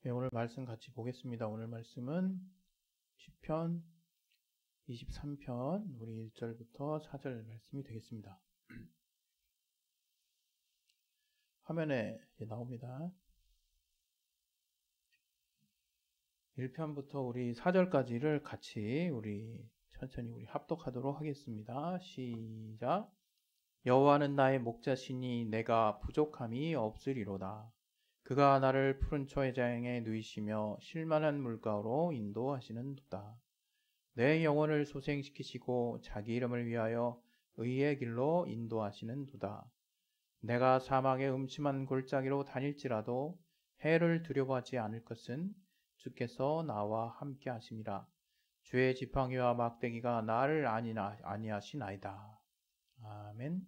네, 오늘 말씀 같이 보겠습니다. 오늘 말씀은 시편 23편 우리 1절부터 4절 말씀이 되겠습니다. 화면에 나옵니다. 1편부터 우리 4절까지를 같이 천천히 합독하도록 하겠습니다. 시작. 여호와는 나의 목자시니 내가 부족함이 없으리로다. 그가 나를 푸른 초회장에 누이시며 쉴만한 물가로 인도하시는도다. 내 영혼을 소생시키시고 자기 이름을 위하여 의의 길로 인도하시는도다. 내가 사막의 음침한 골짜기로 다닐지라도 해를 두려워하지 않을 것은 주께서 나와 함께 하심이라. 주의 지팡이와 막대기가 나를 안위하시나이다. 아멘.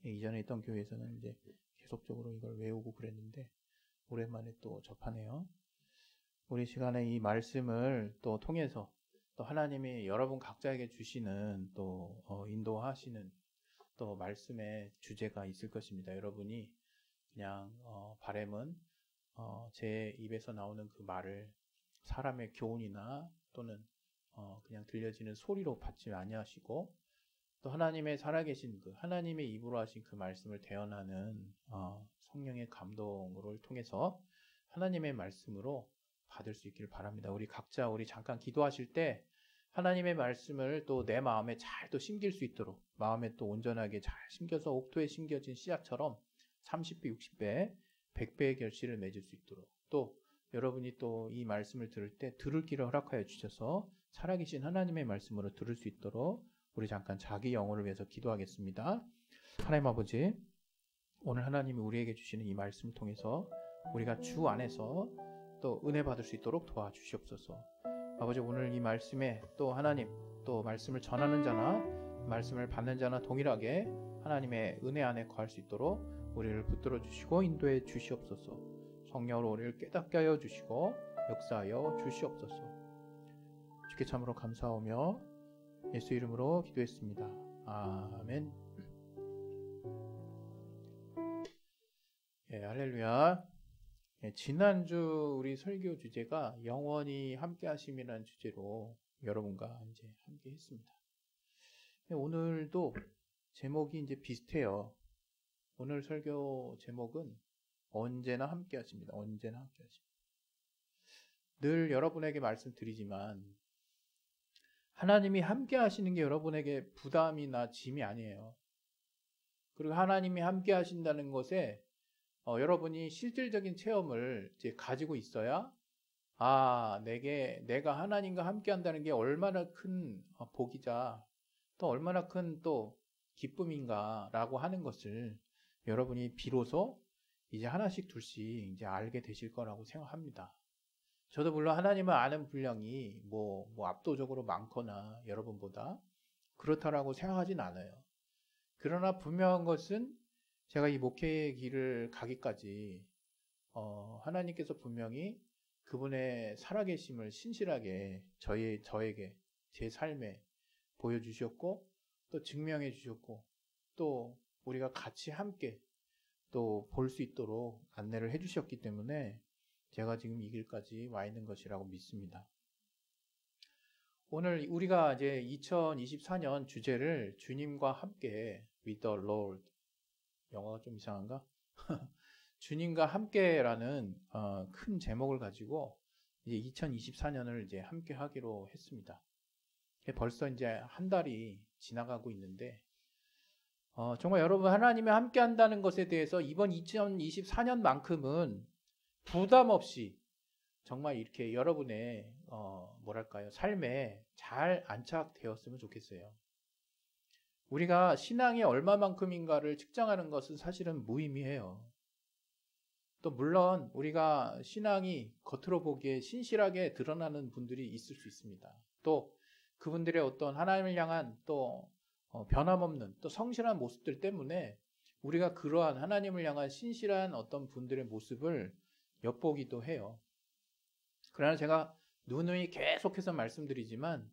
이전에 있던 교회에서는 이제 계속적으로 이걸 외우고 그랬는데 오랜만에 또 접하네요. 우리 시간에 이 말씀을 또 통해서 또 하나님이 여러분 각자에게 주시는 또 인도하시는 또 말씀의 주제가 있을 것입니다. 여러분이 그냥 바람은 제 입에서 나오는 그 말을 사람의 교훈이나 또는 그냥 들려지는 소리로 받지 아니하시고 또 하나님의 살아계신 하나님의 입으로 하신 그 말씀을 대언하는 성령의 감동을 통해서 하나님의 말씀으로 받을 수 있기를 바랍니다. 우리 각자 잠깐 기도하실 때 하나님의 말씀을 또 내 마음에 잘 또 심길 수 있도록 마음에 또 온전하게 잘 심겨서 옥토에 심겨진 씨앗처럼 30배, 60배, 100배의 결실을 맺을 수 있도록 또 여러분이 또 이 말씀을 들을 때 들을 길을 허락하여 주셔서 살아계신 하나님의 말씀으로 들을 수 있도록 우리 잠깐 자기 영혼을 위해서 기도하겠습니다. 하나님 아버지, 오늘 하나님이 우리에게 주시는 이 말씀을 통해서 우리가 주 안에서 또 은혜 받을 수 있도록 도와주시옵소서. 아버지, 오늘 이 말씀에 또 하나님, 또 말씀을 전하는 자나 말씀을 받는 자나 동일하게 하나님의 은혜 안에 거할 수 있도록 우리를 붙들어 주시고 인도해 주시옵소서. 성령으로 우리를 깨닫게 하여 주시고 역사하여 주시옵소서. 주께 참으로 감사하며 예수 이름으로 기도했습니다. 아멘. 예, 할렐루야. 예, 지난주 우리 설교 주제가 영원히 함께 하심이라는 주제로 여러분과 이제 함께 했습니다. 예, 오늘도 제목이 이제 비슷해요. 오늘 설교 제목은 언제나 함께 하십니다. 언제나 함께 하십니다. 늘 여러분에게 말씀드리지만 하나님이 함께 하시는 게 여러분에게 부담이나 짐이 아니에요. 그리고 하나님이 함께 하신다는 것에 여러분이 실질적인 체험을 이제 가지고 있어야 내가 하나님과 함께 한다는 게 얼마나 큰 복이자 또 얼마나 큰 또 기쁨인가라고 하는 것을 여러분이 비로소 이제 하나씩 둘씩 이제 알게 되실 거라고 생각합니다. 저도 물론 하나님을 아는 분량이 압도적으로 많거나 여러분보다 그렇다라고 생각하진 않아요. 그러나 분명한 것은 제가 이 목회의 길을 가기까지 하나님께서 분명히 그분의 살아계심을 신실하게 저에게 제 삶에 보여주셨고 또 증명해 주셨고 또 우리가 같이 함께 또 볼 수 있도록 안내를 해 주셨기 때문에 제가 지금 이 길까지 와 있는 것이라고 믿습니다. 오늘 우리가 이제 2024년 주제를 주님과 함께 with the Lord, 영어가 좀 이상한가? 주님과 함께라는 큰 제목을 가지고 이제 2024년을 이제 함께 하기로 했습니다. 벌써 이제 한 달이 지나가고 있는데 정말 여러분 하나님이 함께 한다는 것에 대해서 이번 2024년만큼은 부담 없이 정말 이렇게 여러분의 삶에 잘 안착되었으면 좋겠어요. 우리가 신앙이 얼마만큼인가를 측정하는 것은 사실은 무의미해요. 또 물론 우리가 신앙이 겉으로 보기에 신실하게 드러나는 분들이 있을 수 있습니다. 또 그분들의 어떤 하나님을 향한 또 변함없는 또 성실한 모습들 때문에 우리가 그러한 하나님을 향한 신실한 어떤 분들의 모습을 엿보기도 해요. 그러나 제가 누누이 계속해서 말씀드리지만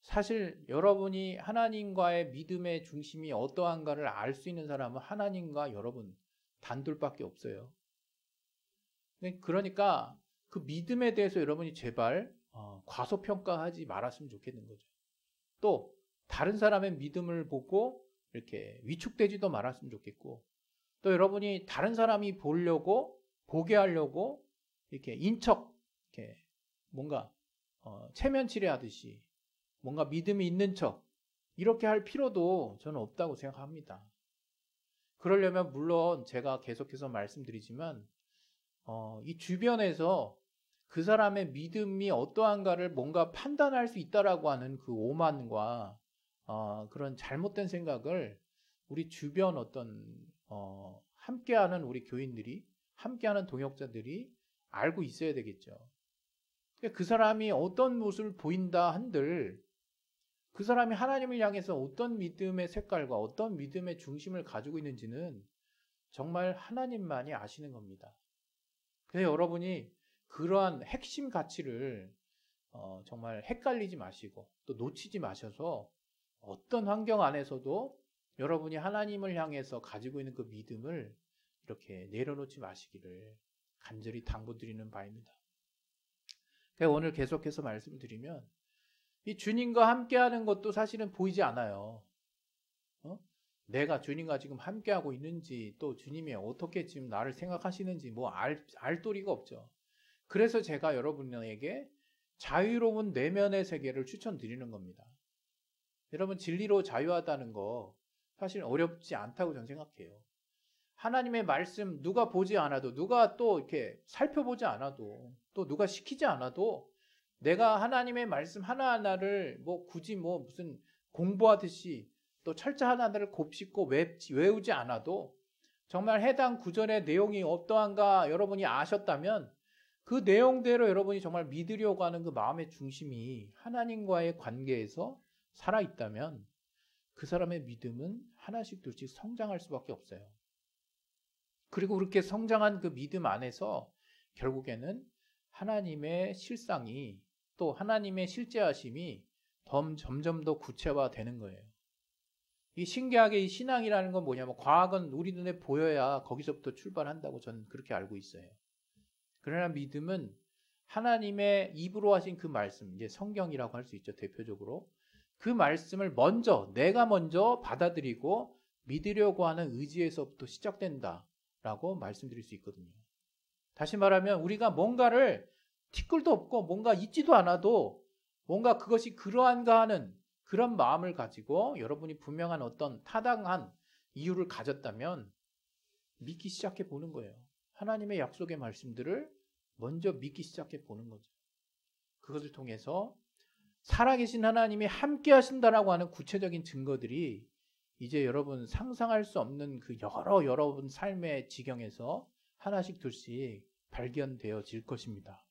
사실 여러분이 하나님과의 믿음의 중심이 어떠한가를 알 수 있는 사람은 하나님과 여러분 단둘밖에 없어요. 그러니까 그 믿음에 대해서 여러분이 제발 과소평가하지 말았으면 좋겠는 거죠. 또 다른 사람의 믿음을 보고 이렇게 위축되지도 말았으면 좋겠고, 또 여러분이 다른 사람이 보게 하려고 이렇게 인척, 이렇게 뭔가 체면치레 하듯이 뭔가 믿음이 있는 척 이렇게 할 필요도 저는 없다고 생각합니다. 그러려면 물론 제가 계속해서 말씀드리지만 이 주변에서 그 사람의 믿음이 어떠한가를 뭔가 판단할 수 있다라고 하는 그 오만과 그런 잘못된 생각을 우리 주변 함께하는 우리 교인들이, 함께하는 동역자들이 알고 있어야 되겠죠. 그 사람이 어떤 모습을 보인다 한들 그 사람이 하나님을 향해서 어떤 믿음의 색깔과 어떤 믿음의 중심을 가지고 있는지는 정말 하나님만이 아시는 겁니다. 그래서 여러분이 그러한 핵심 가치를 정말 헷갈리지 마시고 또 놓치지 마셔서 어떤 환경 안에서도 여러분이 하나님을 향해서 가지고 있는 그 믿음을 이렇게 내려놓지 마시기를 간절히 당부드리는 바입니다. 오늘 계속해서 말씀을 드리면 이 주님과 함께하는 것도 사실은 보이지 않아요. 내가 주님과 지금 함께하고 있는지, 또 주님이 어떻게 지금 나를 생각하시는지 알 도리가 없죠. 그래서 제가 여러분에게 자유로운 내면의 세계를 추천드리는 겁니다. 여러분, 진리로 자유하다는 거 사실 어렵지 않다고 저는 생각해요. 하나님의 말씀 누가 보지 않아도, 누가 또 이렇게 살펴보지 않아도, 또 누가 시키지 않아도 내가 하나님의 말씀 하나하나를 굳이 무슨 공부하듯이 또 철자 하나하나를 곱씹고 외우지 않아도 정말 해당 구절의 내용이 어떠한가 여러분이 아셨다면 그 내용대로 여러분이 정말 믿으려고 하는 그 마음의 중심이 하나님과의 관계에서 살아있다면 그 사람의 믿음은 하나씩 둘씩 성장할 수밖에 없어요. 그리고 그렇게 성장한 그 믿음 안에서 결국에는 하나님의 실상이, 또 하나님의 실제하심이 점점 더 구체화되는 거예요. 이 신기하게 이 신앙이라는 건 뭐냐면 과학은 우리 눈에 보여야 거기서부터 출발한다고 저는 그렇게 알고 있어요. 그러나 믿음은 하나님의 입으로 하신 그 말씀, 이제 성경이라고 할 수 있죠, 대표적으로. 그 말씀을 내가 먼저 받아들이고 믿으려고 하는 의지에서부터 시작된다라고 말씀드릴 수 있거든요. 다시 말하면 우리가 뭔가를 티끌도 없고 뭔가 있지도 않아도 뭔가 그것이 그러한가 하는 그런 마음을 가지고 여러분이 분명한 어떤 타당한 이유를 가졌다면 믿기 시작해 보는 거예요. 하나님의 약속의 말씀들을 먼저 믿기 시작해 보는 거죠. 그것을 통해서 살아계신 하나님이 함께 하신다라고 하는 구체적인 증거들이 이제 여러분 상상할 수 없는 그 여러분 삶의 지경에서 하나씩 둘씩 발견되어질 것입니다.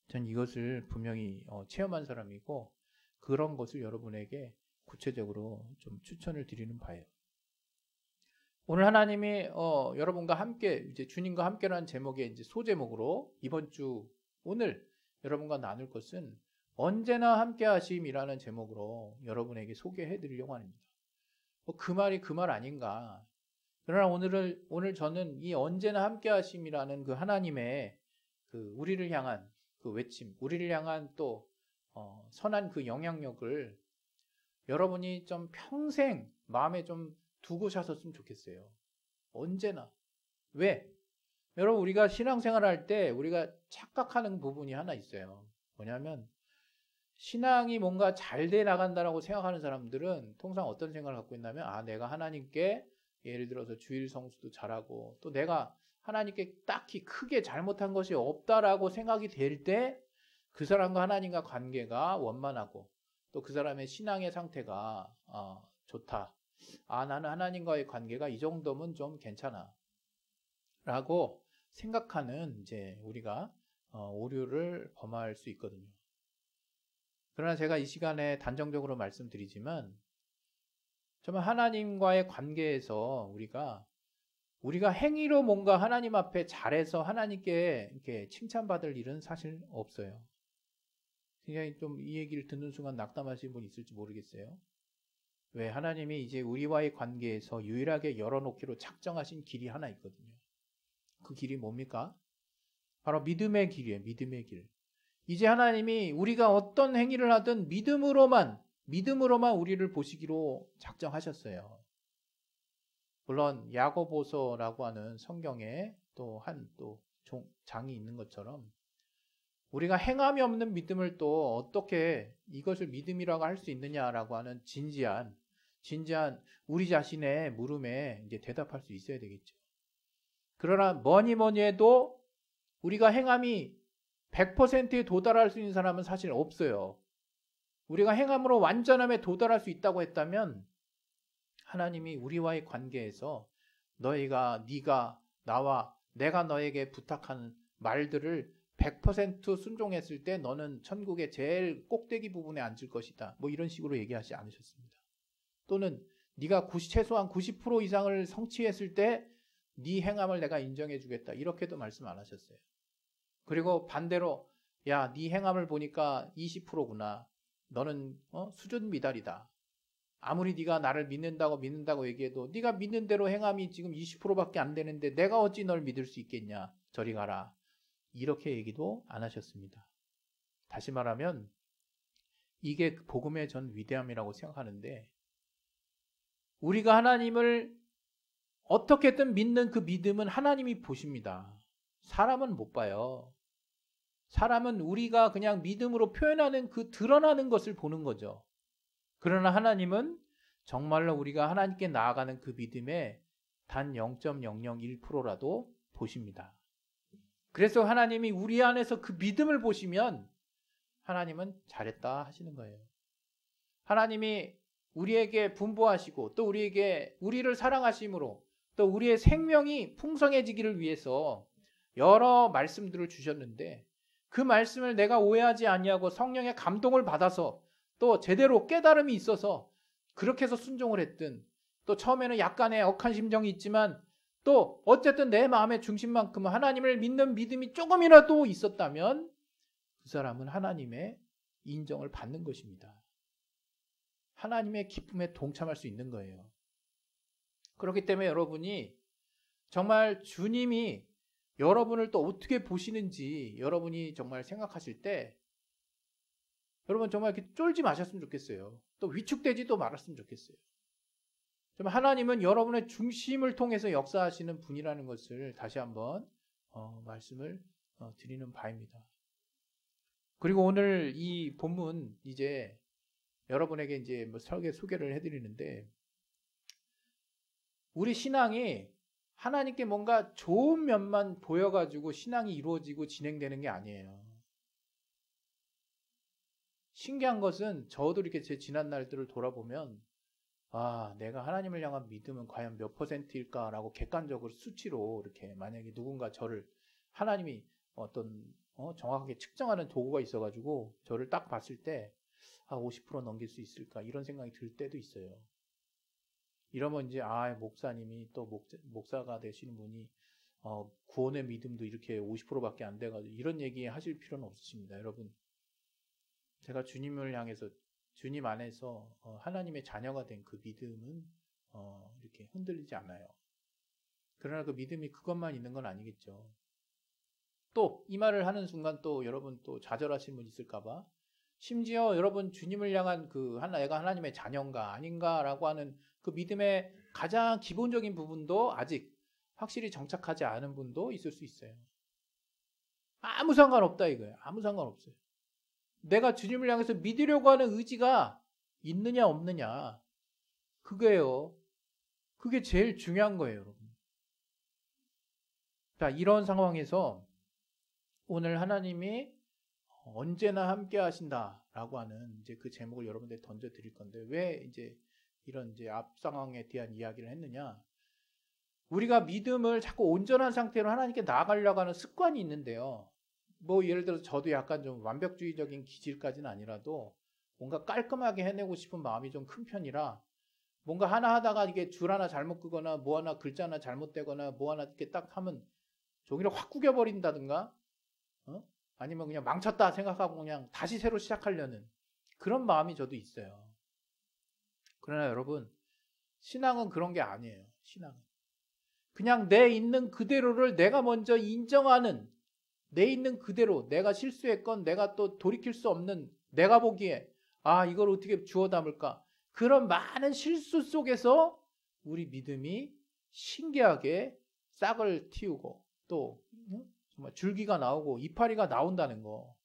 전 이것을 분명히 체험한 사람이고 그런 것을 여러분에게 구체적으로 좀 추천을 드리는 바예요. 오늘 하나님이 여러분과 함께, 이제 주님과 함께라는 제목의 이제 소제목으로 이번 주 오늘 여러분과 나눌 것은 언제나 함께 하심이라는 제목으로 여러분에게 소개해 드리려고 합니다. 그 말이 그 말 아닌가. 그러나 오늘 저는 이 언제나 함께 하심이라는 그 하나님의 그 우리를 향한 그 외침, 우리를 향한 또 선한 그 영향력을 여러분이 좀 평생 마음에 좀 두고 사셨으면 좋겠어요. 언제나. 왜? 여러분, 우리가 신앙생활 할 때 우리가 착각하는 부분이 하나 있어요. 뭐냐면 신앙이 뭔가 잘 돼 나간다라고 생각하는 사람들은 통상 어떤 생각을 갖고 있냐면 내가 하나님께 예를 들어서 주일 성수도 잘하고 또 내가 하나님께 딱히 크게 잘못한 것이 없다라고 생각이 될 때 그 사람과 하나님과 관계가 원만하고 또 그 사람의 신앙의 상태가 좋다. 나는 하나님과의 관계가 이 정도면 좀 괜찮아. 라고 생각하는 이제 우리가 오류를 범할 수 있거든요. 그러나 제가 이 시간에 단정적으로 말씀드리지만 정말 하나님과의 관계에서 우리가 행위로 뭔가 하나님 앞에 잘해서 하나님께 이렇게 칭찬받을 일은 사실 없어요. 굉장히 좀 이 얘기를 듣는 순간 낙담하시는 분이 있을지 모르겠어요. 왜? 하나님이 이제 우리와의 관계에서 유일하게 열어놓기로 작정하신 길이 하나 있거든요. 그 길이 뭡니까? 바로 믿음의 길이에요. 믿음의 길. 이제 하나님이 우리가 어떤 행위를 하든 믿음으로만 우리를 보시기로 작정하셨어요. 물론 야고보서라고 하는 성경에 또 장이 있는 것처럼 우리가 행함이 없는 믿음을 또 어떻게 이것을 믿음이라고 할 수 있느냐라고 하는 진지한 우리 자신의 물음에 이제 대답할 수 있어야 되겠죠. 그러나 뭐니 해도 우리가 행함이 100%에 도달할 수 있는 사람은 사실 없어요. 우리가 행함으로 완전함에 도달할 수 있다고 했다면 하나님이 우리와의 관계에서 네가 나와 내가 너에게 부탁한 말들을 100% 순종했을 때 너는 천국의 제일 꼭대기 부분에 앉을 것이다. 뭐 이런 식으로 얘기하지 않으셨습니다. 또는 네가 최소한 90% 이상을 성취했을 때 네 행함을 내가 인정해 주겠다. 이렇게도 말씀 안 하셨어요. 그리고 반대로 야, 네 행함을 보니까 20%구나. 너는 수준 미달이다. 아무리 네가 나를 믿는다고 얘기해도 네가 믿는 대로 행함이 지금 20%밖에 안 되는데 내가 어찌 널 믿을 수 있겠냐. 저리 가라. 이렇게 얘기도 안 하셨습니다. 다시 말하면 이게 복음의 전 위대함이라고 생각하는데 우리가 하나님을 어떻게든 믿는 그 믿음은 하나님이 보십니다. 사람은 못 봐요. 사람은 우리가 그냥 믿음으로 표현하는 그 드러나는 것을 보는 거죠. 그러나 하나님은 정말로 우리가 하나님께 나아가는 그 믿음에 단 0.001%라도 보십니다. 그래서 하나님이 우리 안에서 그 믿음을 보시면 하나님은 잘했다 하시는 거예요. 하나님이 우리에게 분부하시고 또 우리를 사랑하심으로 또 우리의 생명이 풍성해지기를 위해서 여러 말씀들을 주셨는데 그 말씀을 내가 오해하지 아니하고 성령의 감동을 받아서 또 제대로 깨달음이 있어서 그렇게 해서 순종을 했든 또 처음에는 약간의 억한 심정이 있지만 또 어쨌든 내 마음의 중심만큼은 하나님을 믿는 믿음이 조금이라도 있었다면 그 사람은 하나님의 인정을 받는 것입니다. 하나님의 기쁨에 동참할 수 있는 거예요. 그렇기 때문에 여러분이 정말 주님이 여러분을 또 어떻게 보시는지 여러분이 정말 생각하실 때 여러분 정말 이렇게 쫄지 마셨으면 좋겠어요. 또 위축되지도 말았으면 좋겠어요. 정말 하나님은 여러분의 중심을 통해서 역사하시는 분이라는 것을 다시 한번 말씀을 드리는 바입니다. 그리고 오늘 이 본문 이제 여러분에게 이제 뭐 소개를 해드리는데 우리 신앙이 하나님께 뭔가 좋은 면만 보여가지고 신앙이 이루어지고 진행되는 게 아니에요. 신기한 것은 저도 이렇게 제 지난 날들을 돌아보면 내가 하나님을 향한 믿음은 과연 몇 %일까라고 객관적으로 수치로 이렇게 만약에 누군가 저를 하나님이 어떤 정확하게 측정하는 도구가 있어가지고 저를 딱 봤을 때 50% 넘길 수 있을까 이런 생각이 들 때도 있어요. 이러면 이제 목사님이 또 목사가 되시는 분이 구원의 믿음도 이렇게 50%밖에 안 돼가지고 이런 얘기 하실 필요는 없으십니다. 여러분 제가 주님을 향해서 주님 안에서 하나님의 자녀가 된 그 믿음은 이렇게 흔들리지 않아요. 그러나 그 믿음이 그것만 있는 건 아니겠죠. 또 이 말을 하는 순간 또 여러분 또 좌절하시는 분 있을까봐 심지어 여러분 주님을 향한 내가 하나님의 자녀인가 아닌가라고 하는 그 믿음의 가장 기본적인 부분도 아직 확실히 정착하지 않은 분도 있을 수 있어요. 아무 상관없다 이거예요. 아무 상관없어요. 내가 주님을 향해서 믿으려고 하는 의지가 있느냐 없느냐 그거예요. 그게 제일 중요한 거예요, 여러분. 자, 이런 상황에서 오늘 하나님이 언제나 함께 하신다라고 하는 이제 그 제목을 여러분들에 던져 드릴 건데 왜 이제 이런 이제 앞 상황에 대한 이야기를 했느냐? 우리가 믿음을 자꾸 온전한 상태로 하나님께 나아가려고 하는 습관이 있는데요. 뭐 예를 들어서 저도 약간 좀 완벽주의적인 기질까지는 아니라도 뭔가 깔끔하게 해내고 싶은 마음이 좀 큰 편이라 뭔가 하나 하다가 이게 줄 하나 잘못 끄거나 뭐 하나 글자 하나 잘못되거나 뭐 하나 이렇게 딱 하면 종이를 확 구겨버린다든가 아니면 그냥 망쳤다 생각하고 그냥 다시 새로 시작하려는 그런 마음이 저도 있어요. 그러나 여러분 신앙은 그런 게 아니에요. 신앙은 그냥 내 있는 그대로를 내가 먼저 인정하는 내 있는 그대로 내가 실수했건 내가 또 돌이킬 수 없는 내가 보기에 이걸 어떻게 주워 담을까? 그런 많은 실수 속에서 우리 믿음이 신기하게 싹을 틔우고 또 정말 줄기가 나오고 이파리가 나온다는 거.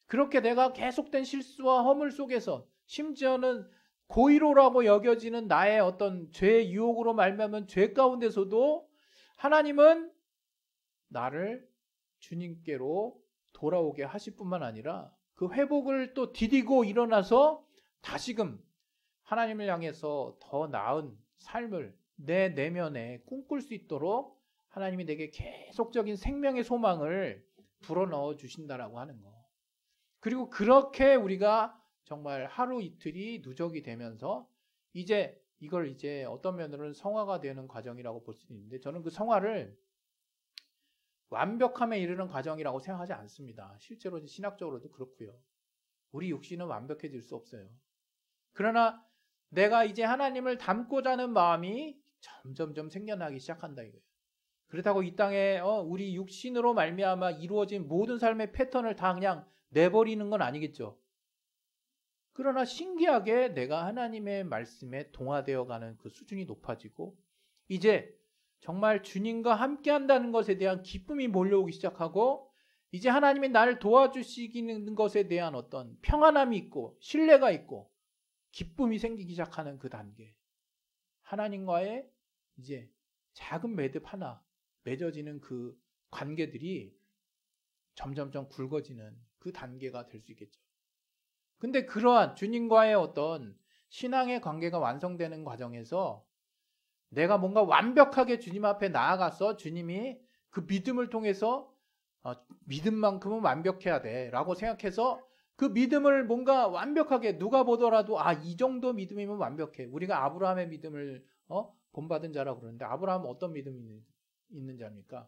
그렇게 내가 계속된 실수와 허물 속에서 심지어는 고의로라고 여겨지는 나의 어떤 죄의 유혹으로 말미암은 죄 가운데서도 하나님은 나를 주님께로 돌아오게 하실 뿐만 아니라 그 회복을 또 디디고 일어나서 다시금 하나님을 향해서 더 나은 삶을 내 내면에 꿈꿀 수 있도록 하나님이 내게 계속적인 생명의 소망을 불어넣어 주신다라고 하는 거. 그리고 그렇게 우리가 정말 하루 이틀이 누적이 되면서 이걸 어떤 면으로는 성화가 되는 과정이라고 볼 수 있는데, 저는 그 성화를 완벽함에 이르는 과정이라고 생각하지 않습니다. 실제로 신학적으로도 그렇고요. 우리 육신은 완벽해질 수 없어요. 그러나 내가 이제 하나님을 닮고자 하는 마음이 점점점 생겨나기 시작한다 이거예요. 그렇다고 이 땅에 우리 육신으로 말미암아 이루어진 모든 삶의 패턴을 다 그냥 내버리는 건 아니겠죠. 그러나 신기하게 내가 하나님의 말씀에 동화되어 가는 그 수준이 높아지고 이제 정말 주님과 함께 한다는 것에 대한 기쁨이 몰려오기 시작하고 이제 하나님이 나를 도와주시는 것에 대한 어떤 평안함이 있고 신뢰가 있고 기쁨이 생기기 시작하는 그 단계. 하나님과의 이제 작은 매듭 하나 맺어지는 그 관계들이 점점점 굵어지는 그 단계가 될 수 있겠죠. 근데 그러한 주님과의 어떤 신앙의 관계가 완성되는 과정에서 내가 뭔가 완벽하게 주님 앞에 나아가서 주님이 그 믿음을 통해서 믿음만큼은 완벽해야 돼 라고 생각해서 그 믿음을 뭔가 완벽하게 누가 보더라도 이 정도 믿음이면 완벽해. 우리가 아브라함의 믿음을 본받은 자라고 그러는데 아브라함은 어떤 믿음이 있는 자입니까?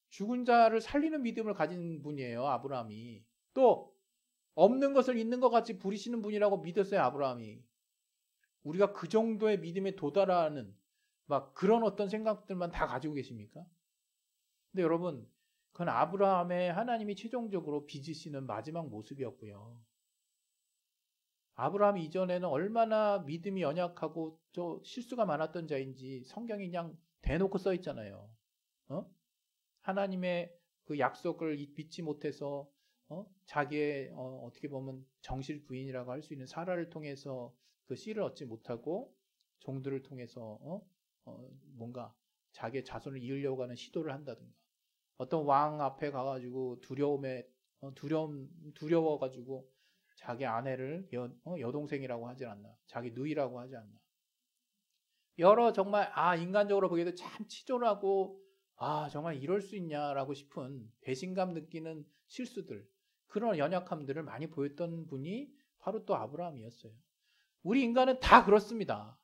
죽은 자를 살리는 믿음을 가진 분이에요. 아브라함이. 또 없는 것을 있는 것 같이 부리시는 분이라고 믿었어요. 아브라함이. 우리가 그 정도의 믿음에 도달하는 막 그런 어떤 생각들만 다 가지고 계십니까? 근데 여러분, 그건 아브라함의 하나님이 최종적으로 빚으시는 마지막 모습이었고요. 아브라함 이전에는 얼마나 믿음이 연약하고 실수가 많았던 자인지 성경이 그냥 대놓고 써 있잖아요. 하나님의 그 약속을 믿지 못해서 자기의 어떻게 보면 정실 부인이라고 할 수 있는 사라를 통해서 그 씨를 얻지 못하고 종들을 통해서 뭔가 자기의 자손을 이으려고 하는 시도를 한다든가 어떤 왕 앞에 가가지고 두려워가지고 자기 아내를 여동생이라고 하지 않나, 자기 누이라고 하지 않나. 여러 정말 인간적으로 보기에도 참 치졸하고 정말 이럴 수 있냐라고 싶은 배신감 느끼는 실수들, 그런 연약함들을 많이 보였던 분이 바로 또 아브라함이었어요. 우리 인간은 다 그렇습니다.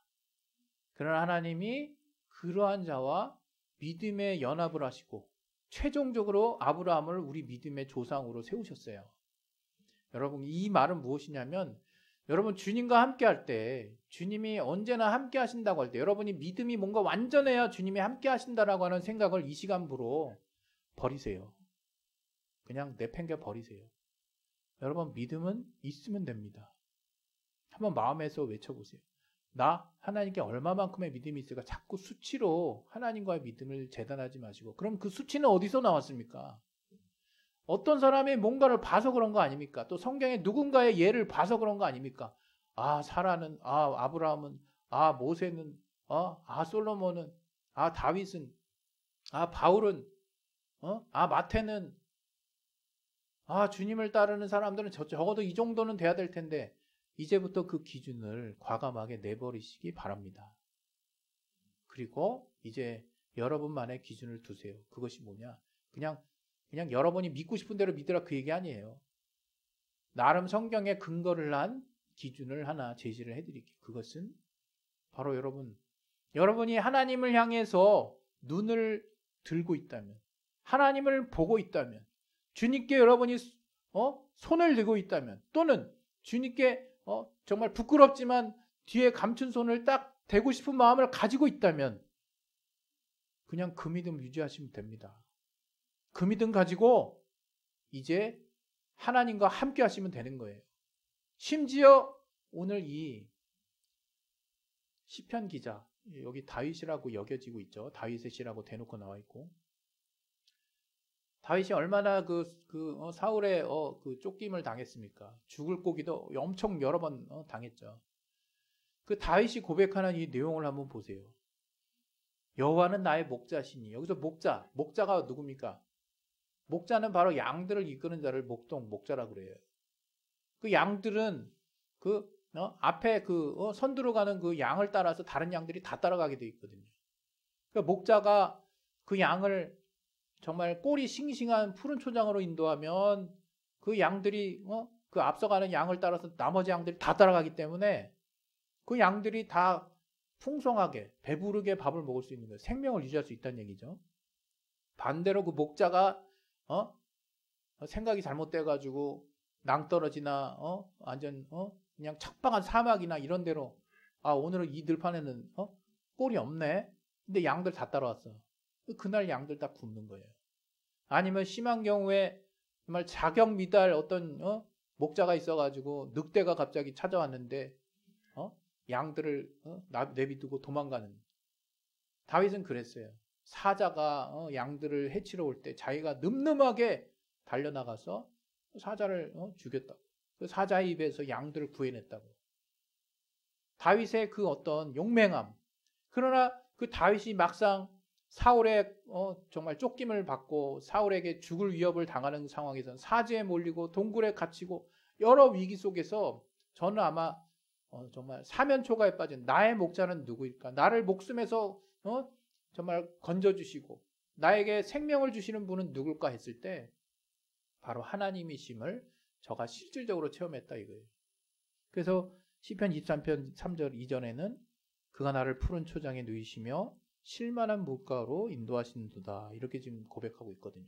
그러나 하나님이 그러한 자와 믿음의 연합을 하시고 최종적으로 아브라함을 우리 믿음의 조상으로 세우셨어요. 여러분, 이 말은 무엇이냐면 여러분 주님과 함께 할 때 주님이 언제나 함께 하신다고 할 때 여러분이 믿음이 뭔가 완전해야 주님이 함께 하신다라고 하는 생각을 이 시간부로 버리세요. 그냥 내팽겨 버리세요. 여러분, 믿음은 있으면 됩니다. 한번 마음에서 외쳐보세요. 나 하나님께 얼마만큼의 믿음이 있을까? 자꾸 수치로 하나님과의 믿음을 재단하지 마시고, 그럼 그 수치는 어디서 나왔습니까? 어떤 사람이 뭔가를 봐서 그런 거 아닙니까? 또 성경에 누군가의 예를 봐서 그런 거 아닙니까? 사라는, 아브라함은, 모세는, 솔로몬은, 다윗은, 바울은, 마태는, 주님을 따르는 사람들은 적어도 이 정도는 돼야 될 텐데 이제부터 그 기준을 과감하게 내버리시기 바랍니다. 그리고 이제 여러분만의 기준을 두세요. 그것이 뭐냐? 그냥 여러분이 믿고 싶은 대로 믿으라 그 얘기 아니에요. 나름 성경에 근거를 한 기준을 하나 제시를 해드릴게요. 그것은 바로 여러분이 하나님을 향해서 눈을 들고 있다면, 하나님을 보고 있다면, 주님께 여러분이 손을 들고 있다면, 또는 주님께 정말 부끄럽지만 뒤에 감춘 손을 딱 대고 싶은 마음을 가지고 있다면 그냥 그 믿음 유지하시면 됩니다. 그 믿음 가지고 이제 하나님과 함께 하시면 되는 거예요. 심지어 오늘 이 시편 기자, 여기 다윗이라고 여겨지고 있죠. 다윗의 시라고 대놓고 나와 있고, 다윗이 얼마나 사울의 그 쫓김을 당했습니까? 죽을 고기도 엄청 여러 번 당했죠. 그 다윗이 고백하는 이 내용을 한번 보세요. 여호와는 나의 목자시니, 여기서 목자가 누굽니까? 목자는 바로 양들을 이끄는 자를 목자라고 그래요. 그 양들은 앞에 선두로 가는 그 양을 따라서 다른 양들이 다 따라가게 돼 있거든요. 그러니까 목자가 그 양을 정말 꼬리 싱싱한 푸른 초장으로 인도하면 그 양들이 그 앞서가는 양을 따라서 나머지 양들이 다 따라가기 때문에 그 양들이 다 풍성하게 배부르게 밥을 먹을 수 있는 거예요. 생명을 유지할 수 있다는 얘기죠. 반대로 그 목자가 생각이 잘못돼가지고 낭떠러지나 완전 그냥 척박한 사막이나 이런 데로 오늘은 이 들판에는 꼴이 없네. 근데 양들 다 따라왔어. 그날 양들 다 굶는 거예요. 아니면 심한 경우에 정말 자격미달 어떤 목자가 있어가지고 늑대가 갑자기 찾아왔는데 양들을 내비두고 도망가는. 다윗은 그랬어요. 사자가 양들을 해치러 올 때 자기가 늠름하게 달려나가서 사자를 죽였다고. 그 사자의 입에서 양들을 구해냈다고. 다윗의 그 어떤 용맹함. 그러나 그 다윗이 막상 사울의 정말 쫓김을 받고 사울에게 죽을 위협을 당하는 상황에서 사지에 몰리고 동굴에 갇히고 여러 위기 속에서 저는 아마 정말 사면초가에 빠진 나의 목자는 누구일까? 나를 목숨에서 정말 건져주시고 나에게 생명을 주시는 분은 누굴까 했을 때 바로 하나님이심을 저가 실질적으로 체험했다 이거예요. 그래서 시편 23편 3절 이전에는 그가 나를 푸른 초장에 누이시며 쉴만한 물가로 인도하시는도다 이렇게 지금 고백하고 있거든요.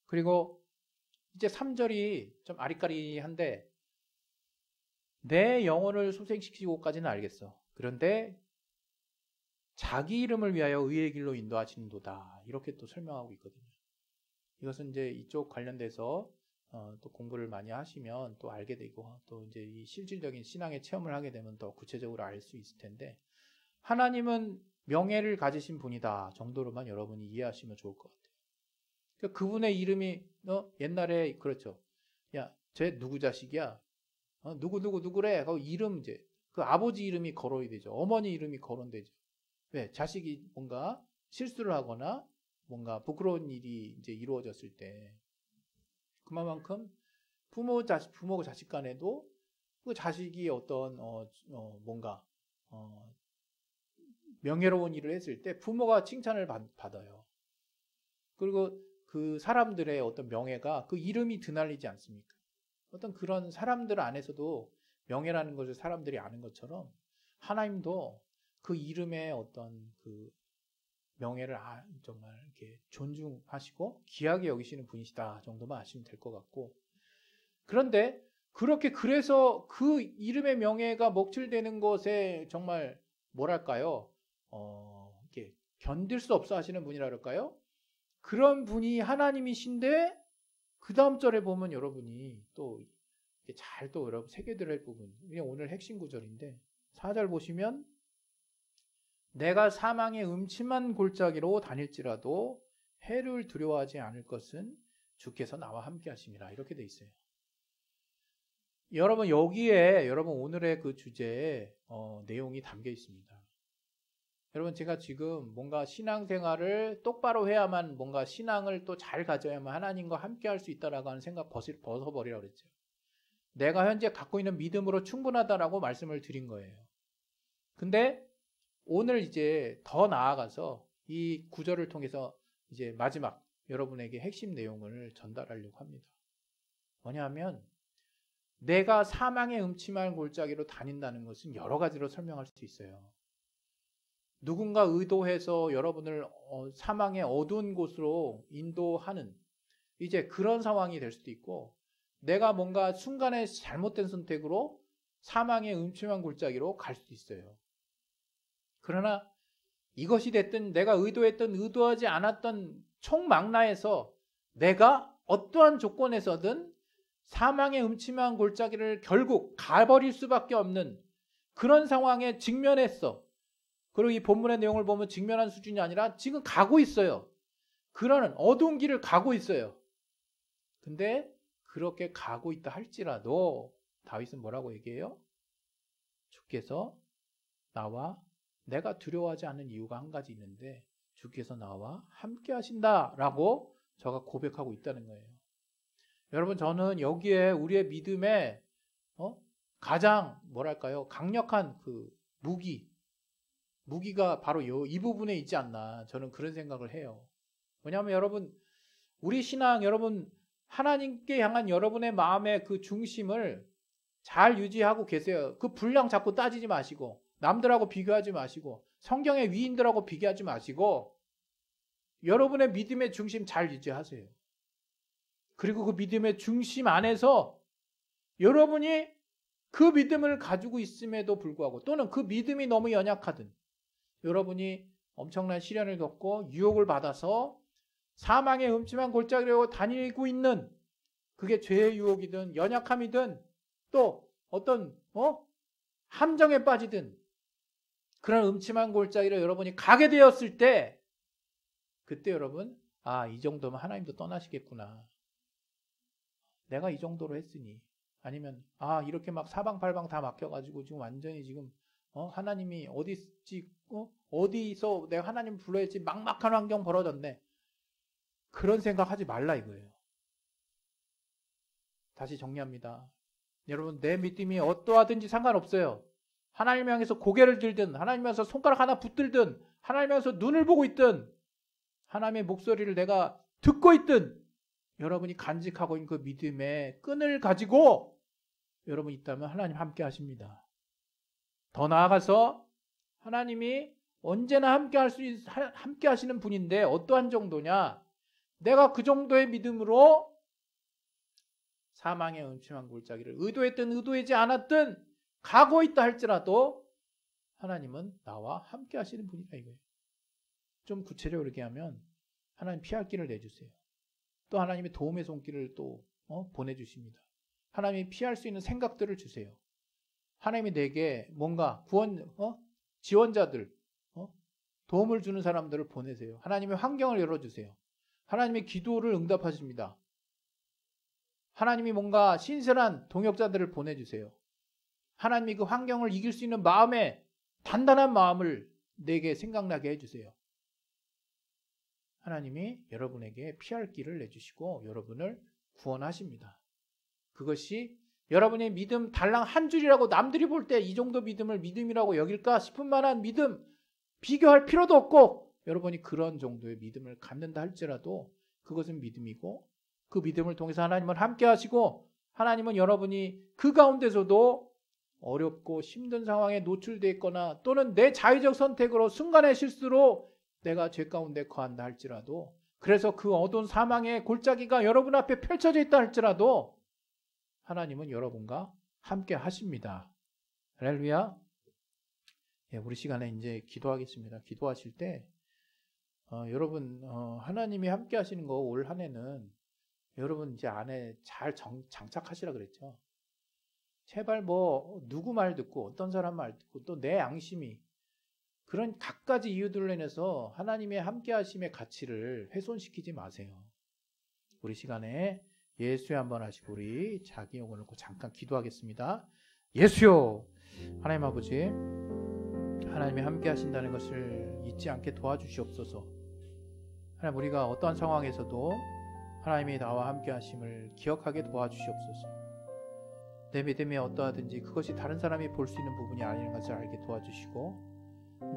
그리고 이제 3절이 좀 아리까리한데 내 영혼을 소생시키고까지는 알겠어. 그런데 자기 이름을 위하여 의의 길로 인도하시는도다 이렇게 또 설명하고 있거든요. 이것은 이제 이쪽 관련돼서 또 공부를 많이 하시면 또 알게 되고 또 이제 이 실질적인 신앙의 체험을 하게 되면 더 구체적으로 알 수 있을 텐데 하나님은 명예를 가지신 분이다 정도로만 여러분이 이해하시면 좋을 것 같아요. 그러니까 그분의 이름이 옛날에 그렇죠. 야, 쟤 누구 자식이야? 누구래? 그 이름 이제 그 아버지 이름이 거론이 되죠. 어머니 이름이 거론되죠. 왜? 자식이 뭔가 실수를 하거나 뭔가 부끄러운 일이 이제 이루어졌을 때 그만큼 부모가 자식 간에도 그 자식이 어떤 뭔가 명예로운 일을 했을 때 부모가 칭찬을 받아요. 그리고 그 사람들의 어떤 명예가 그 이름이 드날리지 않습니까? 어떤 그런 사람들 안에서도 명예라는 것을 사람들이 아는 것처럼 하나님도 그 이름의 어떤 그 명예를 정말 이렇게 존중하시고 귀하게 여기시는 분이시다 정도만 아시면 될 것 같고 그런데 그래서 그 이름의 명예가 먹칠되는 것에 정말 뭐랄까요? 이렇게 견딜 수 없어 하시는 분이라 그럴까요? 그런 분이 하나님이신데 그 다음 절에 보면 여러분이 또 잘 또 여러분 새겨들을 부분 그냥 오늘 핵심 구절인데 4절 보시면 내가 사망의 음침한 골짜기로 다닐지라도 해를 두려워하지 않을 것은 주께서 나와 함께 하심이라 이렇게 돼 있어요. 여러분 여기에 여러분 오늘의 그 주제에 내용이 담겨 있습니다. 여러분 제가 지금 뭔가 신앙생활을 똑바로 해야만 뭔가 신앙을 또 잘 가져야만 하나님과 함께 할 수 있다라고 하는 생각 벗어버리라고 그랬죠. 내가 현재 갖고 있는 믿음으로 충분하다라고 말씀을 드린 거예요. 근데 오늘 이제 더 나아가서 이 구절을 통해서 이제 마지막 여러분에게 핵심 내용을 전달하려고 합니다. 뭐냐면 내가 사망의 음침한 골짜기로 다닌다는 것은 여러 가지로 설명할 수 있어요. 누군가 의도해서 여러분을 사망의 어두운 곳으로 인도하는 이제 그런 상황이 될 수도 있고 내가 뭔가 순간에 잘못된 선택으로 사망의 음침한 골짜기로 갈 수도 있어요. 그러나 이것이 됐든 내가 의도했든 의도하지 않았던 총망라에서 내가 어떠한 조건에서든 사망의 음침한 골짜기를 결국 가버릴 수밖에 없는 그런 상황에 직면했어. 그리고 이 본문의 내용을 보면 직면한 수준이 아니라 지금 가고 있어요. 그러는 어두운 길을 가고 있어요. 근데 그렇게 가고 있다 할지라도 다윗은 뭐라고 얘기해요? 주께서 나와 내가 두려워하지 않는 이유가 한 가지 있는데 주께서 나와 함께 하신다라고 저가 고백하고 있다는 거예요. 여러분, 저는 여기에 우리의 믿음에 가장 뭐랄까요? 강력한 그 무기가 바로 이 부분에 있지 않나, 저는 그런 생각을 해요. 왜냐하면 여러분, 우리 신앙, 여러분 하나님께 향한 여러분의 마음의 그 중심을 잘 유지하고 계세요. 그 분량 자꾸 따지지 마시고, 남들하고 비교하지 마시고, 성경의 위인들하고 비교하지 마시고, 여러분의 믿음의 중심 잘 유지하세요. 그리고 그 믿음의 중심 안에서 여러분이 그 믿음을 가지고 있음에도 불구하고, 또는 그 믿음이 너무 연약하든, 여러분이 엄청난 시련을 겪고 유혹을 받아서 사망의 음침한 골짜기로 다니고 있는, 그게 죄의 유혹이든 연약함이든 또 어떤 함정에 빠지든 그런 음침한 골짜기로 여러분이 가게 되었을 때, 그때 여러분, 이 정도면 하나님도 떠나시겠구나. 내가 이 정도로 했으니. 아니면 이렇게 막 사방팔방 다 막혀가지고 지금 완전히 지금 하나님이 어디서 내가 하나님 불러야지 막막한 환경 벌어졌네. 그런 생각하지 말라 이거예요. 다시 정리합니다. 여러분, 내 믿음이 어떠하든지 상관없어요. 하나님 향해서 고개를 들든, 하나님 향해서 손가락 하나 붙들든, 하나님 향해서 눈을 보고 있든, 하나님의 목소리를 내가 듣고 있든, 여러분이 간직하고 있는 그 믿음의 끈을 가지고 여러분이 있다면 하나님 함께 하십니다. 더 나아가서 하나님이 언제나 함께 하시는 분인데 어떠한 정도냐? 내가 그 정도의 믿음으로 사망의 음침한 골짜기를 의도했든 의도하지 않았든 가고 있다 할지라도 하나님은 나와 함께 하시는 분이다 이거예요. 좀 구체적으로 얘기하면 하나님 피할 길을 내주세요. 또 하나님의 도움의 손길을 또 보내주십니다. 하나님이 피할 수 있는 생각들을 주세요. 하나님이 내게 뭔가 지원자들, 도움을 주는 사람들을 보내세요. 하나님의 환경을 열어주세요. 하나님의 기도를 응답하십니다. 하나님이 뭔가 신선한 동역자들을 보내주세요. 하나님이 그 환경을 이길 수 있는 마음에 단단한 마음을 내게 생각나게 해주세요. 하나님이 여러분에게 피할 길을 내주시고 여러분을 구원하십니다. 그것이 여러분의 믿음 달랑 한 줄이라고 남들이 볼 때 이 정도 믿음을 믿음이라고 여길까 싶은 만한 믿음, 비교할 필요도 없고, 여러분이 그런 정도의 믿음을 갖는다 할지라도 그것은 믿음이고, 그 믿음을 통해서 하나님은 함께 하시고, 하나님은 여러분이 그 가운데서도 어렵고 힘든 상황에 노출되어 있거나 또는 내 자의적 선택으로 순간의 실수로 내가 죄 가운데 거한다 할지라도, 그래서 그 어두운 사망의 골짜기가 여러분 앞에 펼쳐져 있다 할지라도 하나님은 여러분과 함께 하십니다. 할렐루야. 우리 시간에 이제 기도하겠습니다. 기도하실 때 여러분 하나님이 함께 하시는 거 올 한 해는 여러분 이제 안에 잘 장착하시라 그랬죠. 제발 누구 말 듣고 어떤 사람 말 듣고 또 내 양심이 그런 갖가지 이유들로 인해서 하나님의 함께 하심의 가치를 훼손시키지 마세요. 우리 시간에 예수여 한번 하시고 우리 자기 영혼을 놓고 잠깐 기도하겠습니다. 예수여, 하나님 아버지, 하나님이 함께 하신다는 것을 잊지 않게 도와주시옵소서. 하나님, 우리가 어떠한 상황에서도 하나님이 나와 함께 하심을 기억하게 도와주시옵소서. 내 믿음이 어떠하든지 그것이 다른 사람이 볼 수 있는 부분이 아닌 것을 알게 도와주시고,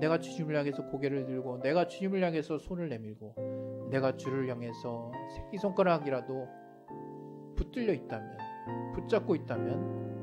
내가 주님을 향해서 고개를 들고 내가 주님을 향해서 손을 내밀고 내가 주를 향해서 새끼손가락이라도 붙들려 있다면, 붙잡고 있다면